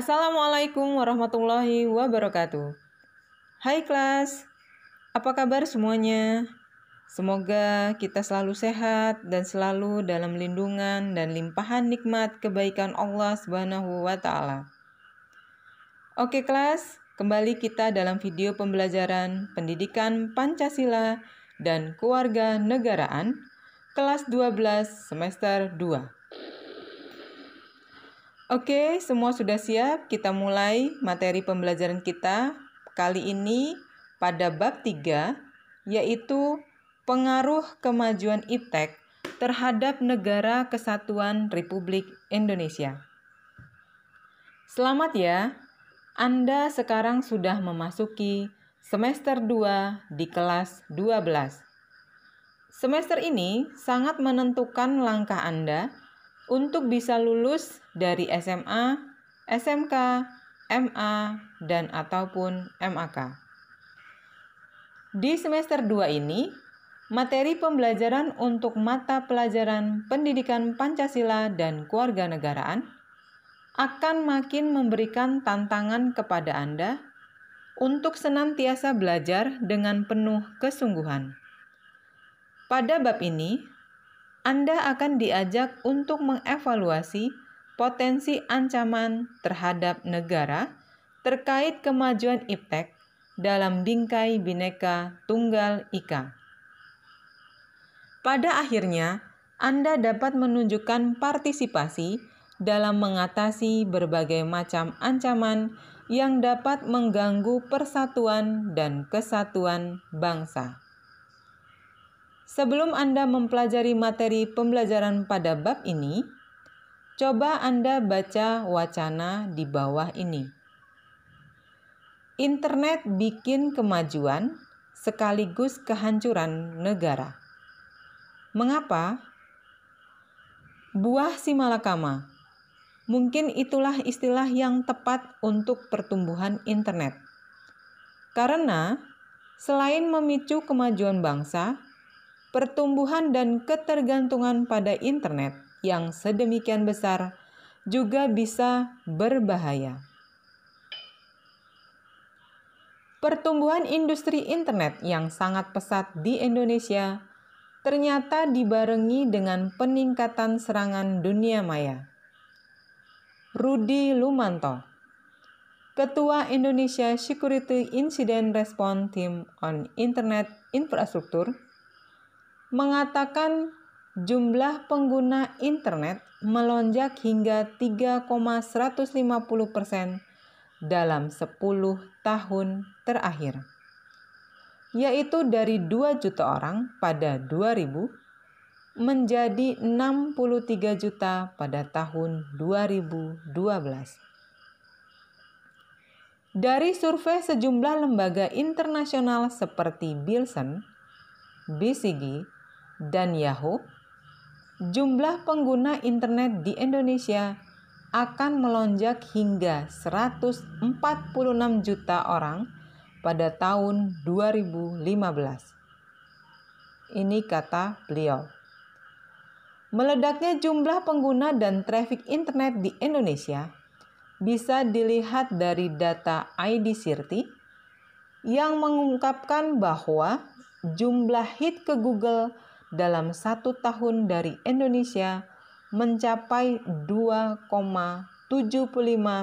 Assalamualaikum warahmatullahi wabarakatuh. Hai kelas, apa kabar semuanya? Semoga kita selalu sehat dan selalu dalam lindungan dan limpahan nikmat kebaikan Allah Subhanahu wa Ta'ala. Oke kelas, kembali kita dalam video pembelajaran Pendidikan Pancasila dan Kewarganegaraan kelas 12 semester 2. Oke, semua sudah siap? Kita mulai materi pembelajaran kita kali ini pada bab 3, yaitu pengaruh kemajuan iptek terhadap Negara Kesatuan Republik Indonesia. Selamat ya, Anda sekarang sudah memasuki semester 2 di kelas 12. Semester ini sangat menentukan langkah Anda untuk bisa lulus dari SMA, SMK, MA, dan ataupun MAK. Di semester 2 ini, materi pembelajaran untuk mata pelajaran Pendidikan Pancasila dan Kewarganegaraan akan makin memberikan tantangan kepada Anda untuk senantiasa belajar dengan penuh kesungguhan. Pada bab ini, Anda akan diajak untuk mengevaluasi potensi ancaman terhadap negara terkait kemajuan iptek dalam Bingkai Bhinneka Tunggal Ika. Pada akhirnya, Anda dapat menunjukkan partisipasi dalam mengatasi berbagai macam ancaman yang dapat mengganggu persatuan dan kesatuan bangsa. Sebelum Anda mempelajari materi pembelajaran pada bab ini, coba Anda baca wacana di bawah ini. Internet bikin kemajuan sekaligus kehancuran negara. Mengapa? Buah si malakama. Mungkin itulah istilah yang tepat untuk pertumbuhan internet. Karena selain memicu kemajuan bangsa, pertumbuhan dan ketergantungan pada internet yang sedemikian besar juga bisa berbahaya. Pertumbuhan industri internet yang sangat pesat di Indonesia ternyata dibarengi dengan peningkatan serangan dunia maya. Rudi Lumanto, Ketua Indonesia Security Incident Response Team on Internet Infrastructure, mengatakan jumlah pengguna internet melonjak hingga 3,150% dalam 10 tahun terakhir, yaitu dari 2 juta orang pada 2000 menjadi 63 juta pada tahun 2012. Dari survei sejumlah lembaga internasional seperti Nielsen, BCG, dan Yahoo, jumlah pengguna internet di Indonesia akan melonjak hingga 146 juta orang pada tahun 2015. Ini kata beliau. Meledaknya jumlah pengguna dan trafik internet di Indonesia bisa dilihat dari data ID-Sirti yang mengungkapkan bahwa jumlah hit ke Google dalam 1 tahun dari Indonesia mencapai 2,75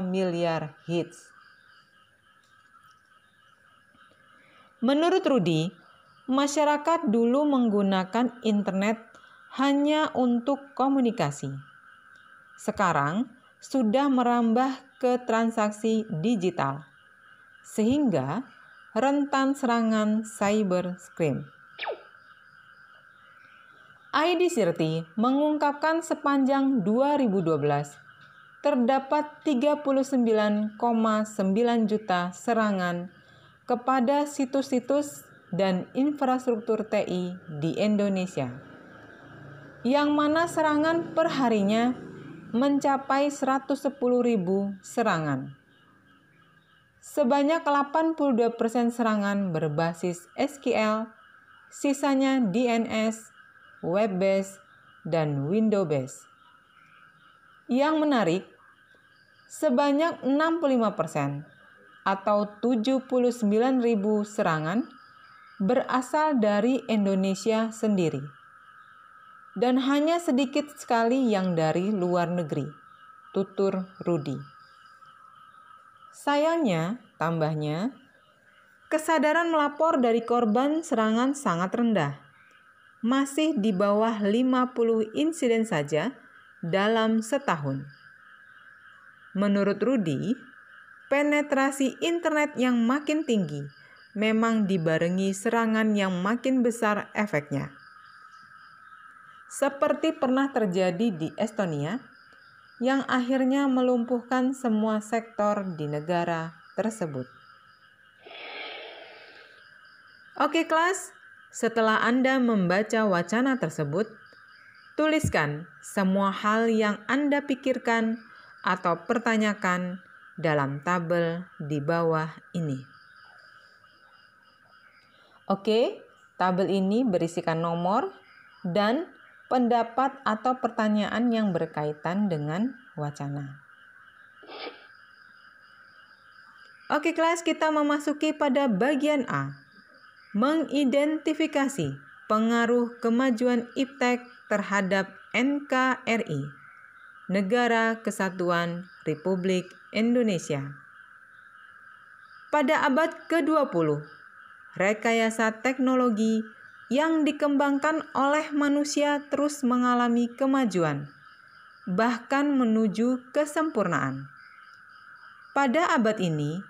miliar hits. Menurut Rudi, masyarakat dulu menggunakan internet hanya untuk komunikasi. Sekarang sudah merambah ke transaksi digital, sehingga rentan serangan cybercrime. ID-Sirti mengungkapkan sepanjang 2012 terdapat 39,9 juta serangan kepada situs-situs dan infrastruktur TI di Indonesia, yang mana serangan perharinya mencapai 110.000 serangan. Sebanyak 82% serangan berbasis SQL, sisanya DNS, web-based, dan window-based. Yang menarik, sebanyak 65% atau 79.000 serangan berasal dari Indonesia sendiri. Dan hanya sedikit sekali yang dari luar negeri, tutur Rudi. Sayangnya, tambahnya, kesadaran melapor dari korban serangan sangat rendah. Masih di bawah 50 insiden saja dalam setahun. Menurut Rudi, penetrasi internet yang makin tinggi memang dibarengi serangan yang makin besar efeknya. Seperti pernah terjadi di Estonia, yang akhirnya melumpuhkan semua sektor di negara tersebut. Oke kelas, setelah Anda membaca wacana tersebut, tuliskan semua hal yang Anda pikirkan atau pertanyakan dalam tabel di bawah ini. Oke, tabel ini berisikan nomor dan pendapat atau pertanyaan yang berkaitan dengan wacana. Oke kelas, kita memasuki pada bagian A. Mengidentifikasi pengaruh kemajuan IPTEK terhadap NKRI, Negara Kesatuan Republik Indonesia. Pada abad ke-20, rekayasa teknologi yang dikembangkan oleh manusia terus mengalami kemajuan, bahkan menuju kesempurnaan. Pada abad ini,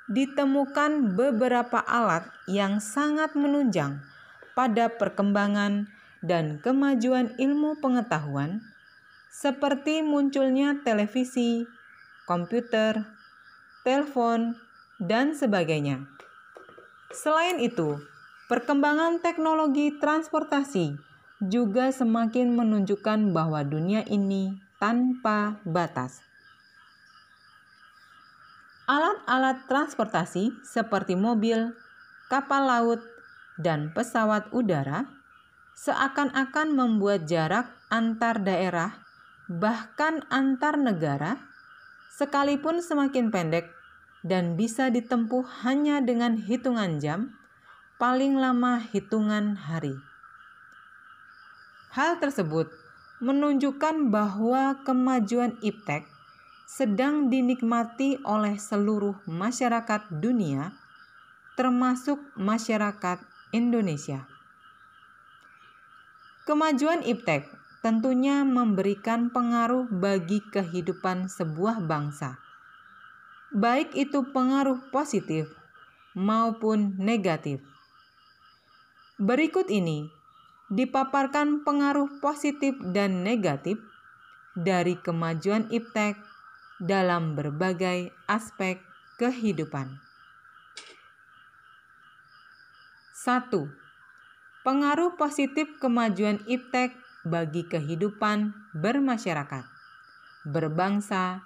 ditemukan beberapa alat yang sangat menunjang pada perkembangan dan kemajuan ilmu pengetahuan, seperti munculnya televisi, komputer, telepon, dan sebagainya. Selain itu, perkembangan teknologi transportasi juga semakin menunjukkan bahwa dunia ini tanpa batas. Alat-alat transportasi seperti mobil, kapal laut, dan pesawat udara seakan-akan membuat jarak antar daerah, bahkan antar negara, sekalipun semakin pendek dan bisa ditempuh hanya dengan hitungan jam, paling lama hitungan hari. Hal tersebut menunjukkan bahwa kemajuan IPTEK sedang dinikmati oleh seluruh masyarakat dunia, termasuk masyarakat Indonesia. Kemajuan IPTEK tentunya memberikan pengaruh bagi kehidupan sebuah bangsa, baik itu pengaruh positif maupun negatif. Berikut ini dipaparkan pengaruh positif dan negatif dari kemajuan IPTEK dalam berbagai aspek kehidupan. 1. Pengaruh positif kemajuan IPTEK bagi kehidupan bermasyarakat, berbangsa,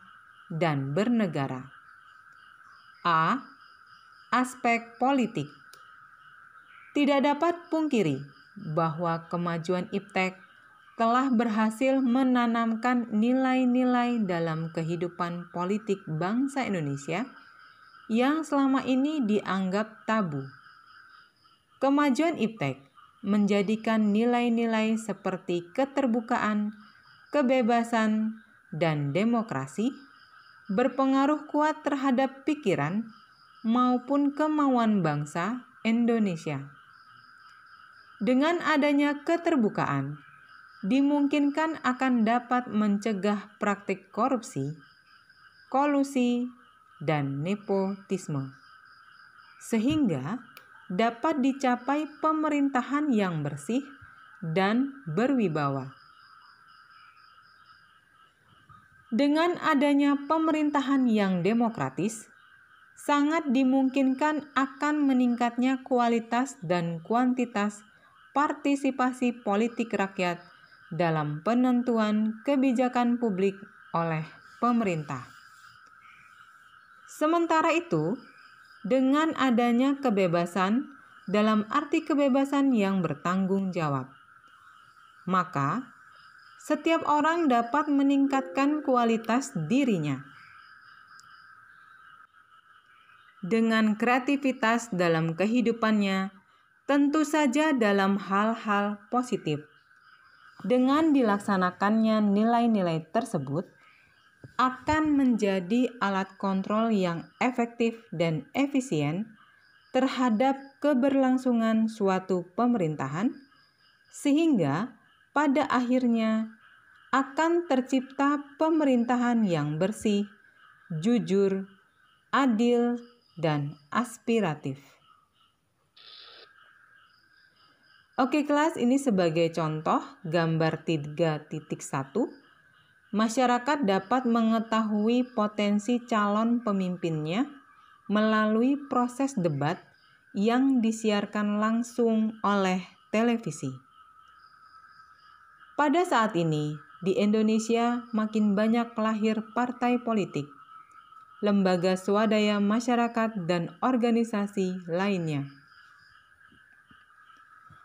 dan bernegara. A. Aspek politik. Tidak dapat pungkiri bahwa kemajuan IPTEK telah berhasil menanamkan nilai-nilai dalam kehidupan politik bangsa Indonesia yang selama ini dianggap tabu. Kemajuan IPTEK menjadikan nilai-nilai seperti keterbukaan, kebebasan, dan demokrasi berpengaruh kuat terhadap pikiran maupun kemauan bangsa Indonesia. Dengan adanya keterbukaan, dimungkinkan akan dapat mencegah praktik korupsi, kolusi, dan nepotisme, sehingga dapat dicapai pemerintahan yang bersih dan berwibawa. Dengan adanya pemerintahan yang demokratis, sangat dimungkinkan akan meningkatnya kualitas dan kuantitas partisipasi politik rakyat dalam penentuan kebijakan publik oleh pemerintah. Sementara itu, dengan adanya kebebasan dalam arti kebebasan yang bertanggung jawab, maka setiap orang dapat meningkatkan kualitas dirinya. dengan kreativitas dalam kehidupannya, tentu saja dalam hal-hal positif. Dengan dilaksanakannya nilai-nilai tersebut, akan menjadi alat kontrol yang efektif dan efisien terhadap keberlangsungan suatu pemerintahan, sehingga pada akhirnya akan tercipta pemerintahan yang bersih, jujur, adil, dan aspiratif. Oke kelas, ini sebagai contoh gambar 3.1. Masyarakat dapat mengetahui potensi calon pemimpinnya melalui proses debat yang disiarkan langsung oleh televisi. Pada saat ini, di Indonesia makin banyak lahir partai politik, lembaga swadaya masyarakat, dan organisasi lainnya.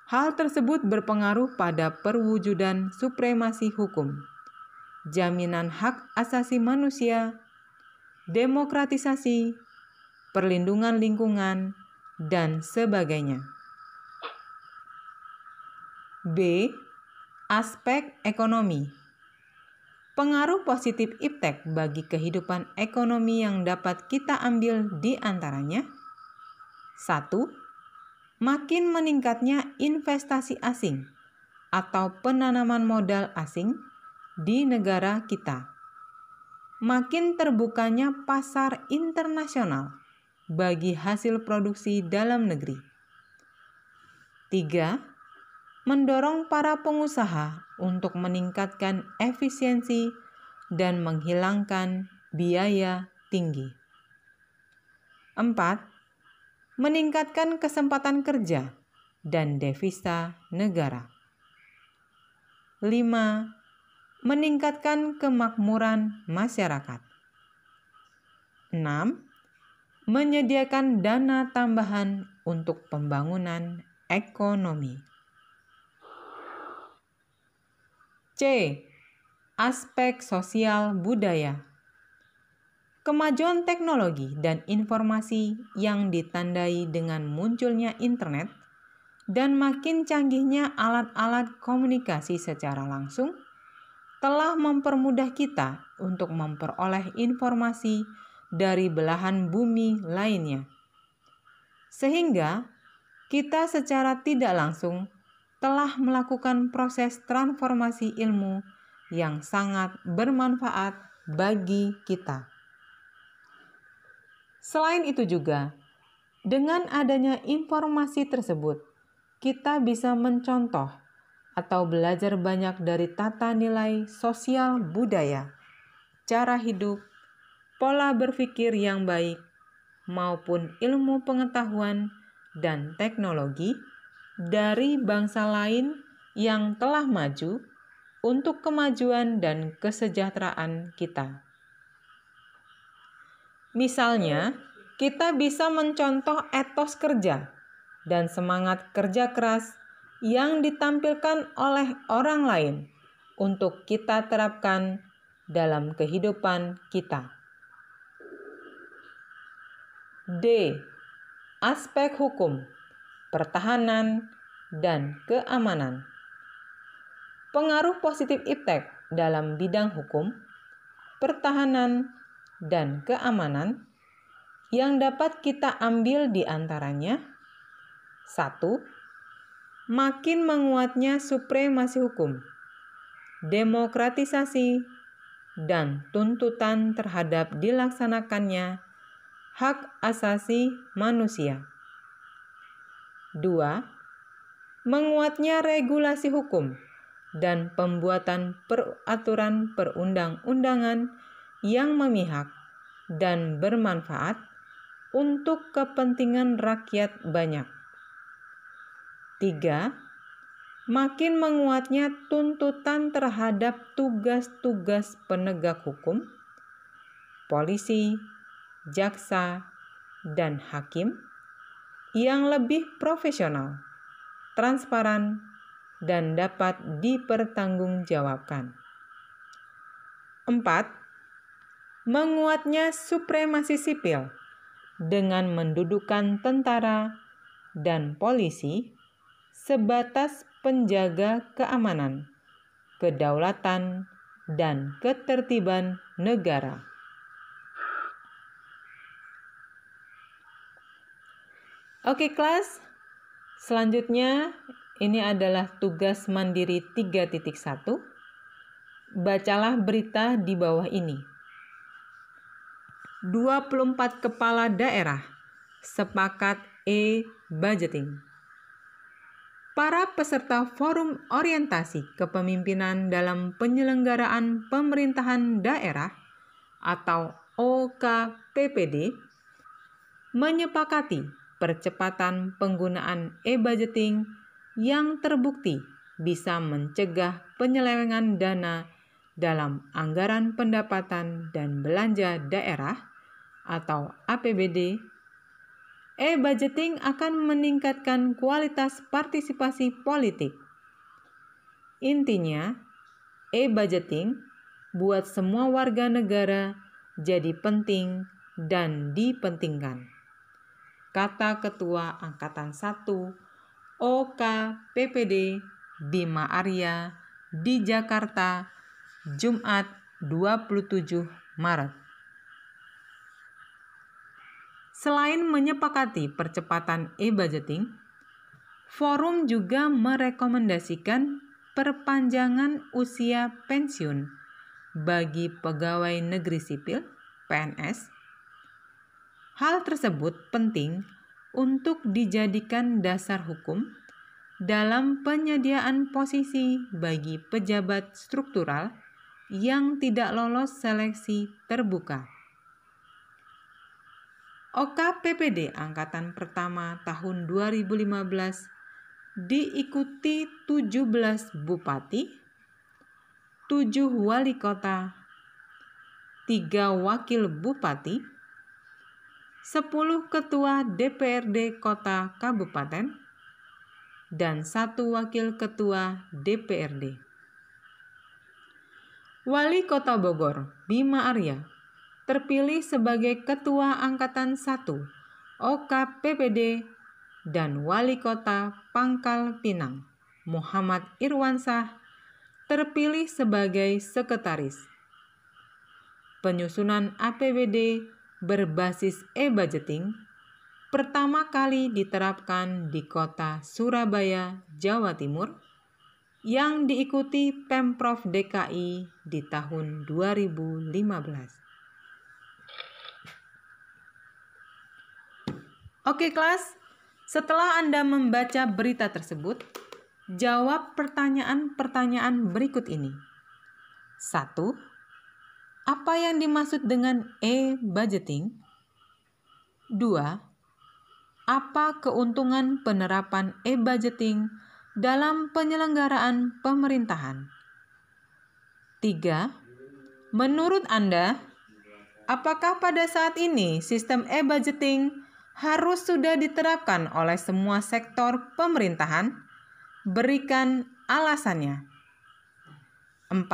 Hal tersebut berpengaruh pada perwujudan supremasi hukum, jaminan hak asasi manusia, demokratisasi, perlindungan lingkungan, dan sebagainya. B. Aspek ekonomi. Pengaruh positif iptek bagi kehidupan ekonomi yang dapat kita ambil di antaranya: 1. Makin meningkatnya investasi asing atau penanaman modal asing di negara kita. Makin terbukanya pasar internasional bagi hasil produksi dalam negeri. 3. Mendorong para pengusaha untuk meningkatkan efisiensi dan menghilangkan biaya tinggi. 4. Meningkatkan kesempatan kerja dan devisa negara. 5. Meningkatkan kemakmuran masyarakat. 6. Menyediakan dana tambahan untuk pembangunan ekonomi. C. Aspek sosial budaya. Kemajuan teknologi dan informasi yang ditandai dengan munculnya internet dan makin canggihnya alat-alat komunikasi secara langsung telah mempermudah kita untuk memperoleh informasi dari belahan bumi lainnya. Sehingga kita secara tidak langsung telah melakukan proses transformasi ilmu yang sangat bermanfaat bagi kita. Selain itu juga, dengan adanya informasi tersebut, kita bisa mencontoh atau belajar banyak dari tata nilai sosial budaya, cara hidup, pola berpikir yang baik, maupun ilmu pengetahuan dan teknologi dari bangsa lain yang telah maju untuk kemajuan dan kesejahteraan kita. Misalnya, kita bisa mencontoh etos kerja dan semangat kerja keras yang ditampilkan oleh orang lain untuk kita terapkan dalam kehidupan kita. D. Aspek hukum, pertahanan, dan keamanan. Pengaruh positif iptek dalam bidang hukum, pertahanan, dan keamanan yang dapat kita ambil di antaranya: 1. Makin menguatnya supremasi hukum, demokratisasi, dan tuntutan terhadap dilaksanakannya hak asasi manusia. 2. Menguatnya regulasi hukum dan pembuatan peraturan perundang-undangan yang memihak dan bermanfaat untuk kepentingan rakyat banyak. 3. Makin menguatnya tuntutan terhadap tugas-tugas penegak hukum, polisi, jaksa, dan hakim yang lebih profesional, transparan, dan dapat dipertanggungjawabkan. 4. Menguatnya supremasi sipil dengan mendudukkan tentara dan polisi sebatas penjaga keamanan, kedaulatan, dan ketertiban negara. Oke kelas, selanjutnya ini adalah tugas mandiri 3.1. Bacalah berita di bawah ini. 24 kepala daerah sepakat e-budgeting. Para peserta Forum Orientasi Kepemimpinan dalam Penyelenggaraan Pemerintahan Daerah atau OKPPD menyepakati percepatan penggunaan e-budgeting yang terbukti bisa mencegah penyelewengan dana dalam anggaran pendapatan dan belanja daerah atau APBD. E-budgeting akan meningkatkan kualitas partisipasi politik. Intinya, e-budgeting buat semua warga negara jadi penting dan dipentingkan. Kata Ketua Angkatan 1 OKPPD Bima Arya di Jakarta, Jumat 27 Maret. Selain menyepakati percepatan e-budgeting, forum juga merekomendasikan perpanjangan usia pensiun bagi pegawai negeri sipil (PNS). Hal tersebut penting untuk dijadikan dasar hukum dalam penyediaan posisi bagi pejabat struktural yang tidak lolos seleksi terbuka. OKPPD Angkatan Pertama tahun 2015 diikuti 17 bupati, 7 wali kota, 3 wakil bupati, 10 ketua DPRD kota kabupaten, dan 1 wakil ketua DPRD. Wali Kota Bogor, Bima Arya, terpilih sebagai Ketua Angkatan 1 OKPPD, dan Wali Kota Pangkal Pinang, Muhammad Irwansah, terpilih sebagai Sekretaris. Penyusunan APBD berbasis e-budgeting pertama kali diterapkan di kota Surabaya, Jawa Timur, yang diikuti Pemprov DKI di tahun 2015. Oke kelas, setelah Anda membaca berita tersebut, jawab pertanyaan-pertanyaan berikut ini. 1. Apa yang dimaksud dengan e-budgeting? 2. Apa keuntungan penerapan e-budgeting dalam penyelenggaraan pemerintahan? 3. Menurut Anda, apakah pada saat ini sistem e-budgeting harus sudah diterapkan oleh semua sektor pemerintahan? Berikan alasannya. 4.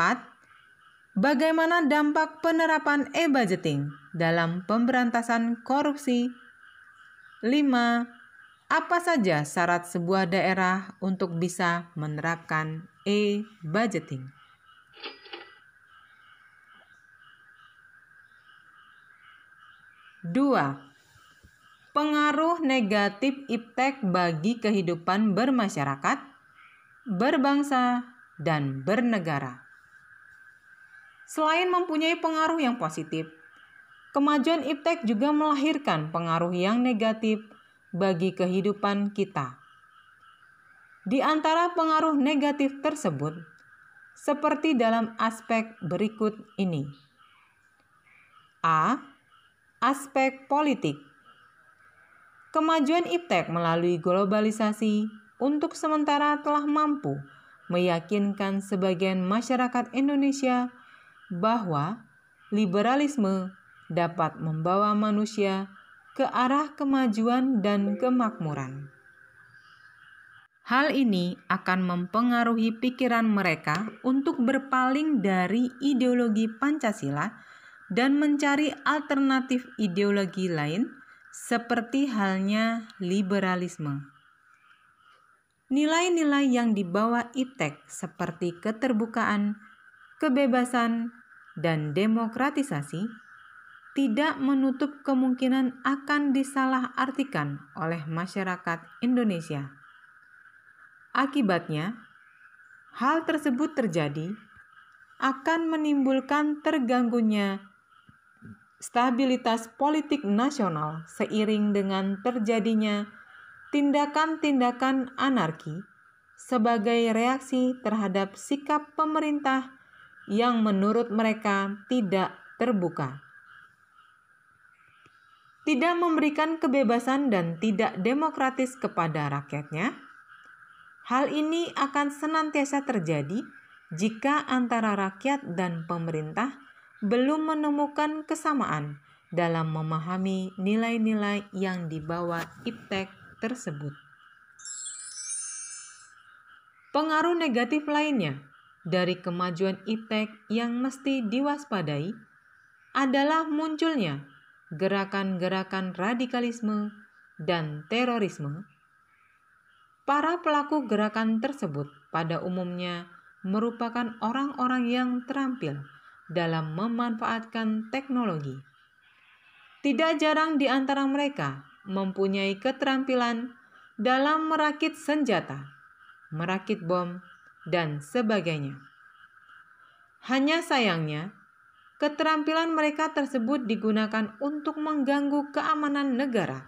Bagaimana dampak penerapan e-budgeting dalam pemberantasan korupsi? 5. Apa saja syarat sebuah daerah untuk bisa menerapkan e-budgeting? Dua, pengaruh negatif iptek bagi kehidupan bermasyarakat, berbangsa, dan bernegara. Selain mempunyai pengaruh yang positif, kemajuan iptek juga melahirkan pengaruh yang negatif bagi kehidupan kita. Di antara pengaruh negatif tersebut, seperti dalam aspek berikut ini. A. Aspek politik. Kemajuan iptek melalui globalisasi untuk sementara telah mampu meyakinkan sebagian masyarakat Indonesia bahwa liberalisme dapat membawa manusia ke arah kemajuan dan kemakmuran. Hal ini akan mempengaruhi pikiran mereka untuk berpaling dari ideologi Pancasila dan mencari alternatif ideologi lain seperti halnya liberalisme. Nilai-nilai yang dibawa iptek seperti keterbukaan, kebebasan, dan demokratisasi tidak menutup kemungkinan akan disalahartikan oleh masyarakat Indonesia. Akibatnya, hal tersebut terjadi akan menimbulkan terganggunya stabilitas politik nasional seiring dengan terjadinya tindakan-tindakan anarki sebagai reaksi terhadap sikap pemerintah yang menurut mereka tidak terbuka, tidak memberikan kebebasan dan tidak demokratis kepada rakyatnya. Hal ini akan senantiasa terjadi jika antara rakyat dan pemerintah belum menemukan kesamaan dalam memahami nilai-nilai yang dibawa iptek tersebut. Pengaruh negatif lainnya dari kemajuan iptek yang mesti diwaspadai adalah munculnya gerakan-gerakan radikalisme dan terorisme. Para pelaku gerakan tersebut pada umumnya merupakan orang-orang yang terampil dalam memanfaatkan teknologi. Tidak jarang di antara mereka mempunyai keterampilan dalam merakit senjata, merakit bom, dan sebagainya. Hanya sayangnya, keterampilan mereka tersebut digunakan untuk mengganggu keamanan negara,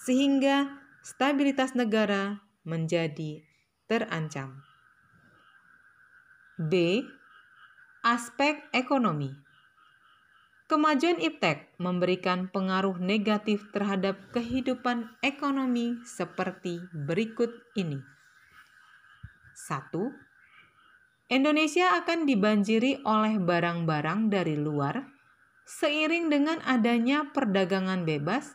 sehingga stabilitas negara menjadi terancam. B. Aspek ekonomi. Kemajuan iptek memberikan pengaruh negatif terhadap kehidupan ekonomi seperti berikut ini. 1. Indonesia akan dibanjiri oleh barang-barang dari luar seiring dengan adanya perdagangan bebas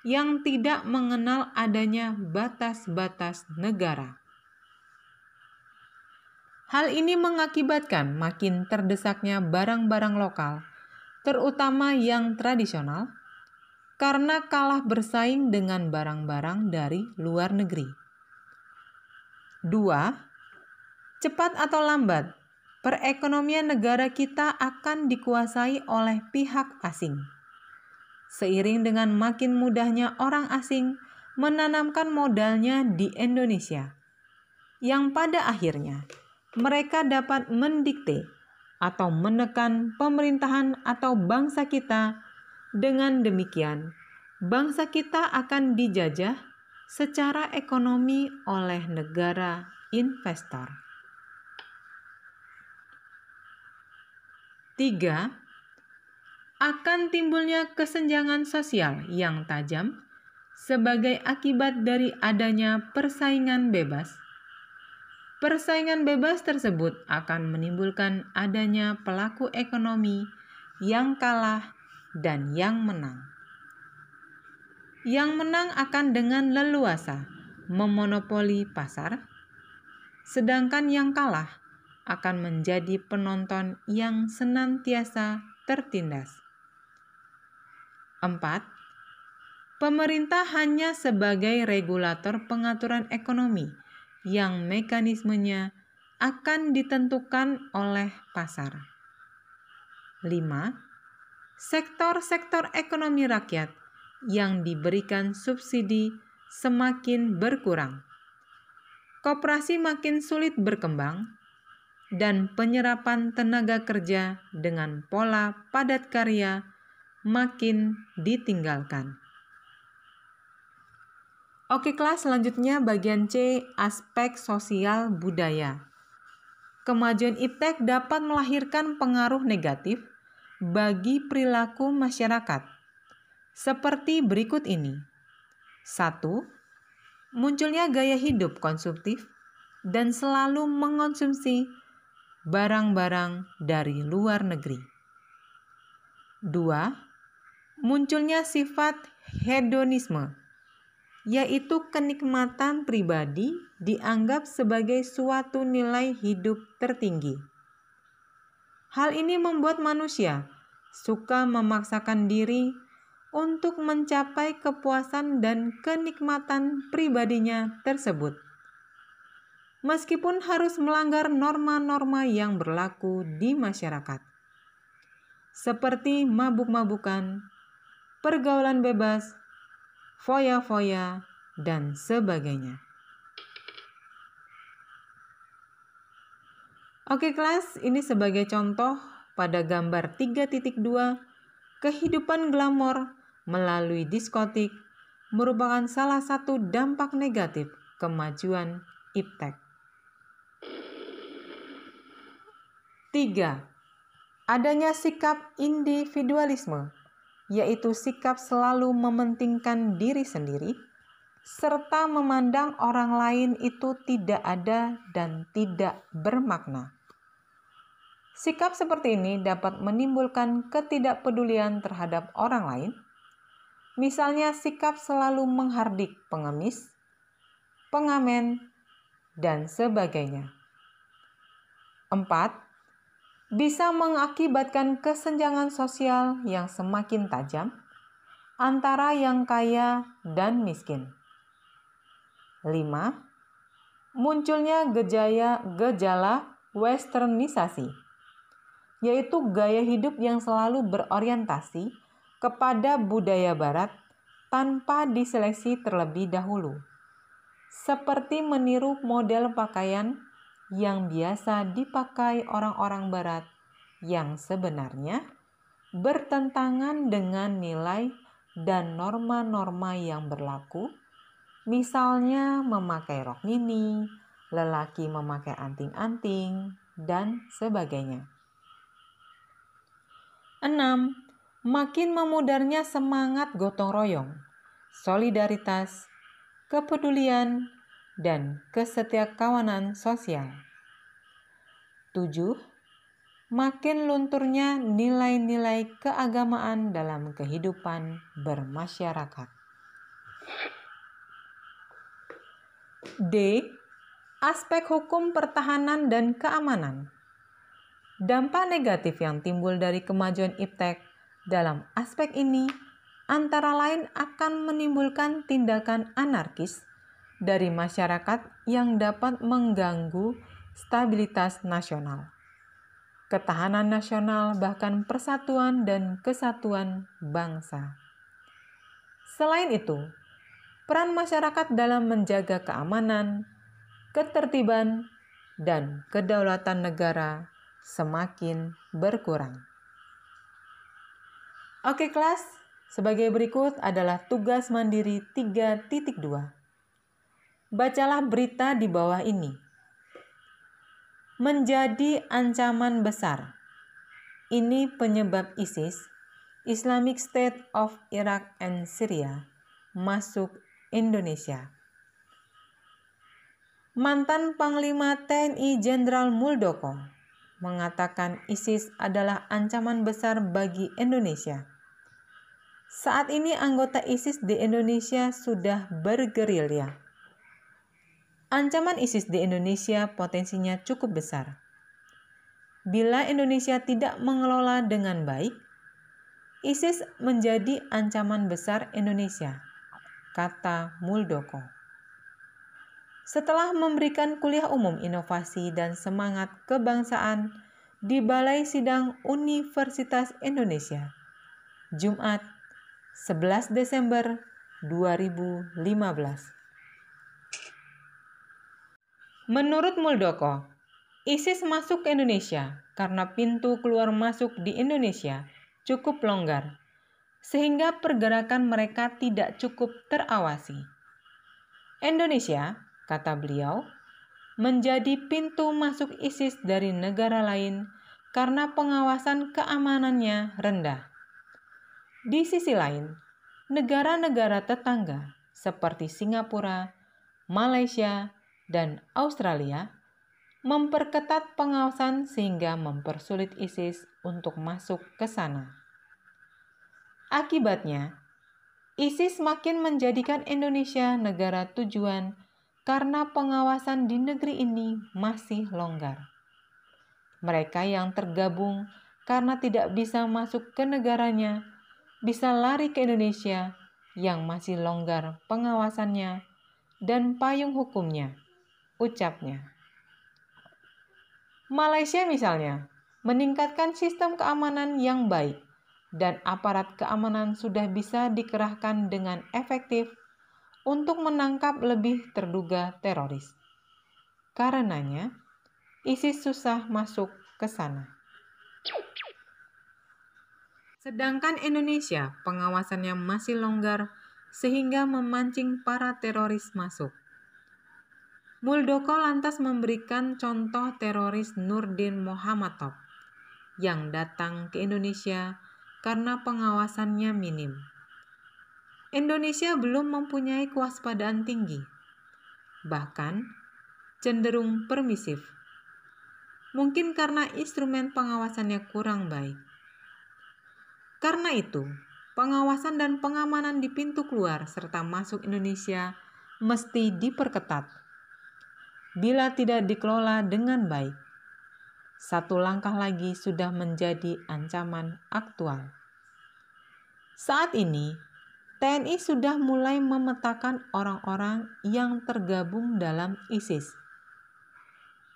yang tidak mengenal adanya batas-batas negara. Hal ini mengakibatkan makin terdesaknya barang-barang lokal, terutama yang tradisional, karena kalah bersaing dengan barang-barang dari luar negeri. 2. Cepat atau lambat, perekonomian negara kita akan dikuasai oleh pihak asing. Seiring dengan makin mudahnya orang asing menanamkan modalnya di Indonesia, yang pada akhirnya mereka dapat mendikte atau menekan pemerintahan atau bangsa kita. Dengan demikian, bangsa kita akan dijajah secara ekonomi oleh negara investor. 3. Akan timbulnya kesenjangan sosial yang tajam sebagai akibat dari adanya persaingan bebas. Persaingan bebas tersebut akan menimbulkan adanya pelaku ekonomi yang kalah dan yang menang. Yang menang akan dengan leluasa memonopoli pasar, sedangkan yang kalah akan menjadi penonton yang senantiasa tertindas. 4. Pemerintah hanya sebagai regulator pengaturan ekonomi yang mekanismenya akan ditentukan oleh pasar. 5. Sektor-sektor ekonomi rakyat yang diberikan subsidi semakin berkurang. Koperasi makin sulit berkembang, dan penyerapan tenaga kerja dengan pola padat karya makin ditinggalkan. Oke kelas, selanjutnya bagian C, aspek sosial budaya. Kemajuan iptek dapat melahirkan pengaruh negatif bagi perilaku masyarakat, seperti berikut ini. 1. Munculnya gaya hidup konsumtif dan selalu mengonsumsi barang-barang dari luar negeri. 2. Munculnya sifat hedonisme, yaitu kenikmatan pribadi dianggap sebagai suatu nilai hidup tertinggi. Hal ini membuat manusia suka memaksakan diri untuk mencapai kepuasan dan kenikmatan pribadinya tersebut, meskipun harus melanggar norma-norma yang berlaku di masyarakat, seperti mabuk-mabukan, pergaulan bebas, foya-foya, dan sebagainya. Oke kelas, ini sebagai contoh pada gambar 3.2, kehidupan glamor melalui diskotik merupakan salah satu dampak negatif kemajuan iptek. 3. Adanya sikap individualisme, yaitu sikap selalu mementingkan diri sendiri, serta memandang orang lain itu tidak ada dan tidak bermakna. Sikap seperti ini dapat menimbulkan ketidakpedulian terhadap orang lain, misalnya sikap selalu menghardik pengemis, pengamen, dan sebagainya. 4. Bisa mengakibatkan kesenjangan sosial yang semakin tajam antara yang kaya dan miskin. 5. Munculnya gejala westernisasi, yaitu gaya hidup yang selalu berorientasi kepada budaya barat tanpa diseleksi terlebih dahulu, seperti meniru model pakaian yang biasa dipakai orang-orang barat yang sebenarnya bertentangan dengan nilai dan norma-norma yang berlaku, misalnya memakai rok mini, lelaki memakai anting-anting, dan sebagainya. 6. Makin memudarnya semangat gotong royong, solidaritas, kepedulian, dan kesetiakawanan sosial. 7. Makin lunturnya nilai-nilai keagamaan dalam kehidupan bermasyarakat. D. Aspek hukum pertahanan dan keamanan. Dampak negatif yang timbul dari kemajuan iptek dalam aspek ini antara lain akan menimbulkan tindakan anarkis dari masyarakat yang dapat mengganggu stabilitas nasional, ketahanan nasional, bahkan persatuan dan kesatuan bangsa. Selain itu, peran masyarakat dalam menjaga keamanan, ketertiban, dan kedaulatan negara semakin berkurang. Oke kelas, sebagai berikut adalah tugas mandiri 3.2. Bacalah berita di bawah ini. Menjadi ancaman besar. Ini penyebab ISIS, Islamic State of Iraq and Syria, masuk Indonesia. Mantan Panglima TNI Jenderal Muldoko mengatakan ISIS adalah ancaman besar bagi Indonesia. Saat ini anggota ISIS di Indonesia sudah bergerilya. Ancaman ISIS di Indonesia potensinya cukup besar. Bila Indonesia tidak mengelola dengan baik, ISIS menjadi ancaman besar Indonesia, kata Muldoko. Setelah memberikan kuliah umum inovasi dan semangat kebangsaan di Balai Sidang Universitas Indonesia, Jumat 11 Desember 2015. Menurut Muldoko, ISIS masuk ke Indonesia karena pintu keluar masuk di Indonesia cukup longgar, sehingga pergerakan mereka tidak cukup terawasi. Indonesia, kata beliau, menjadi pintu masuk ISIS dari negara lain karena pengawasan keamanannya rendah. Di sisi lain, negara-negara tetangga seperti Singapura, Malaysia, dan Australia memperketat pengawasan sehingga mempersulit ISIS untuk masuk ke sana. Akibatnya, ISIS makin menjadikan Indonesia negara tujuan karena pengawasan di negeri ini masih longgar. Mereka yang tergabung karena tidak bisa masuk ke negaranya bisa lari ke Indonesia yang masih longgar pengawasannya dan payung hukumnya, ucapnya. Malaysia misalnya, meningkatkan sistem keamanan yang baik dan aparat keamanan sudah bisa dikerahkan dengan efektif untuk menangkap lebih terduga teroris. Karenanya, ISIS susah masuk ke sana. Sedangkan Indonesia pengawasannya masih longgar sehingga memancing para teroris masuk. Muldoko lantas memberikan contoh teroris Nurdin Mohamatov yang datang ke Indonesia karena pengawasannya minim. Indonesia belum mempunyai kewaspadaan tinggi, bahkan cenderung permisif. Mungkin karena instrumen pengawasannya kurang baik. Karena itu, pengawasan dan pengamanan di pintu keluar serta masuk Indonesia mesti diperketat. Bila tidak dikelola dengan baik, satu langkah lagi sudah menjadi ancaman aktual. Saat ini, TNI sudah mulai memetakan orang-orang yang tergabung dalam ISIS.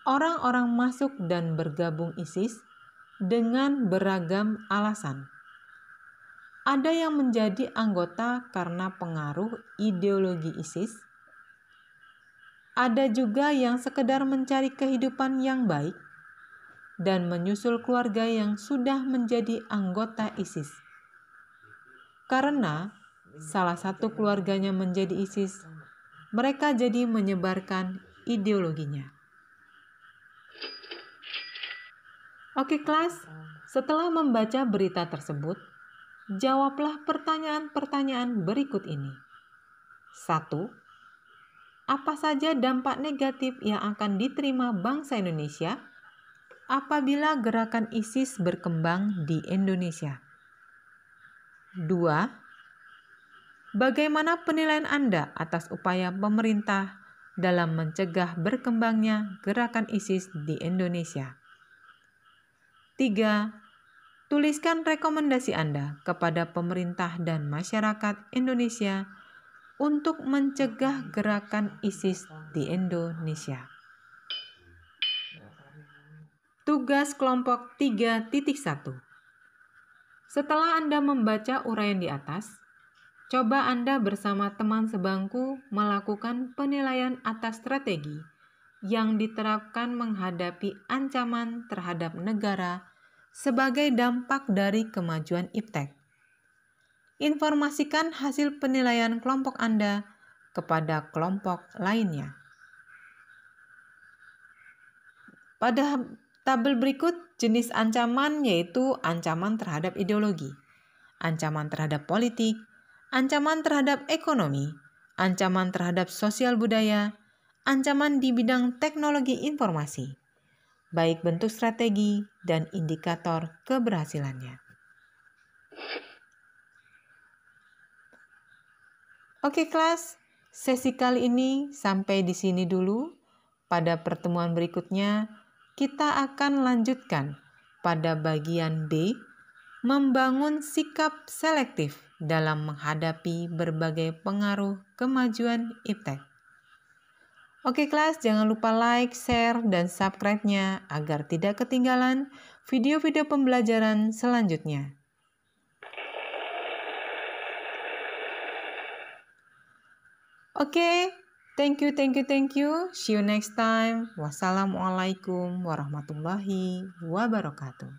Orang-orang masuk dan bergabung ISIS dengan beragam alasan. Ada yang menjadi anggota karena pengaruh ideologi ISIS. Ada juga yang sekedar mencari kehidupan yang baik dan menyusul keluarga yang sudah menjadi anggota ISIS. Karena salah satu keluarganya menjadi ISIS, mereka jadi menyebarkan ideologinya. Oke kelas, setelah membaca berita tersebut, jawablah pertanyaan-pertanyaan berikut ini. 1. Apa saja dampak negatif yang akan diterima bangsa Indonesia apabila gerakan ISIS berkembang di Indonesia? 2. Bagaimana penilaian Anda atas upaya pemerintah dalam mencegah berkembangnya gerakan ISIS di Indonesia? 3. Tuliskan rekomendasi Anda kepada pemerintah dan masyarakat Indonesia untuk mencegah gerakan ISIS di Indonesia. Tugas kelompok 3.1. Setelah Anda membaca uraian di atas, coba Anda bersama teman sebangku melakukan penilaian atas strategi yang diterapkan menghadapi ancaman terhadap negara sebagai dampak dari kemajuan IPTEK. Informasikan hasil penilaian kelompok Anda kepada kelompok lainnya. Pada tabel berikut, jenis ancaman yaitu ancaman terhadap ideologi, ancaman terhadap politik, ancaman terhadap ekonomi, ancaman terhadap sosial budaya, ancaman di bidang teknologi informasi, baik bentuk strategi dan indikator keberhasilannya. Oke kelas, sesi kali ini sampai di sini dulu. Pada pertemuan berikutnya, kita akan lanjutkan pada bagian B, membangun sikap selektif dalam menghadapi berbagai pengaruh kemajuan IPTEK. Oke kelas, jangan lupa like, share, dan subscribe-nya agar tidak ketinggalan video-video pembelajaran selanjutnya. Oke, thank you. See you next time. Wassalamualaikum warahmatullahi wabarakatuh.